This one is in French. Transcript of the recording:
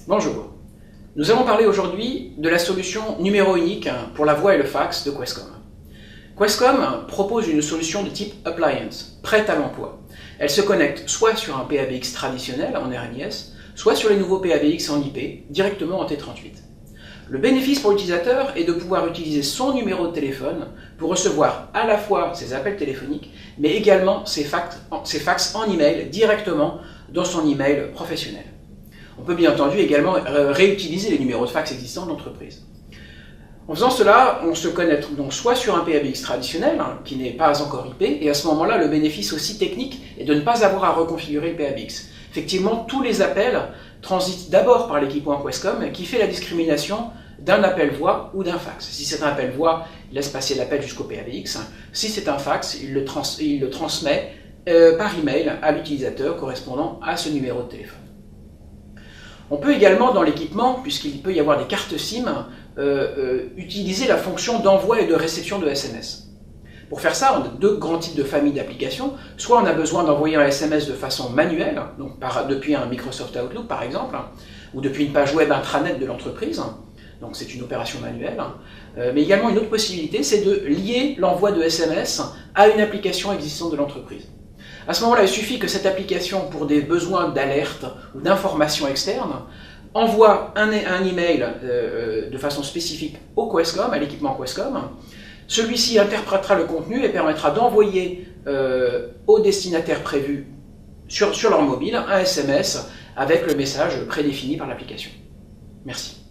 Bonjour. Nous allons parler aujourd'hui de la solution numéro unique pour la voix et le fax de Questcom. Questcom propose une solution de type Appliance, prête à l'emploi. Elle se connecte soit sur un PABX traditionnel en RMIS, soit sur les nouveaux PABX en IP, directement en T38. Le bénéfice pour l'utilisateur est de pouvoir utiliser son numéro de téléphone pour recevoir à la fois ses appels téléphoniques, mais également ses fax en email directement dans son email professionnel. On peut bien entendu également réutiliser les numéros de fax existants de l'entreprise. En faisant cela, on se connecte donc soit sur un PABX traditionnel, qui n'est pas encore IP, et à ce moment-là, le bénéfice aussi technique est de ne pas avoir à reconfigurer le PABX. Effectivement, tous les appels transitent d'abord par l'équipement Questcom, qui fait la discrimination d'un appel voix ou d'un fax. Si c'est un appel voix, il laisse passer l'appel jusqu'au PABX. Si c'est un fax, il le transmet par email à l'utilisateur correspondant à ce numéro de téléphone. On peut également, dans l'équipement, puisqu'il peut y avoir des cartes SIM, utiliser la fonction d'envoi et de réception de SMS. Pour faire ça, on a deux grands types de familles d'applications. Soit on a besoin d'envoyer un SMS de façon manuelle, donc depuis un Microsoft Outlook par exemple, ou depuis une page web intranet de l'entreprise, donc c'est une opération manuelle. Mais également une autre possibilité, c'est de lier l'envoi de SMS à une application existante de l'entreprise. À ce moment-là, il suffit que cette application, pour des besoins d'alerte ou d'information externe, envoie un email de façon spécifique au Questcom, à l'équipement Questcom. Celui-ci interprétera le contenu et permettra d'envoyer au destinataire prévu sur leur mobile un SMS avec le message prédéfini par l'application. Merci.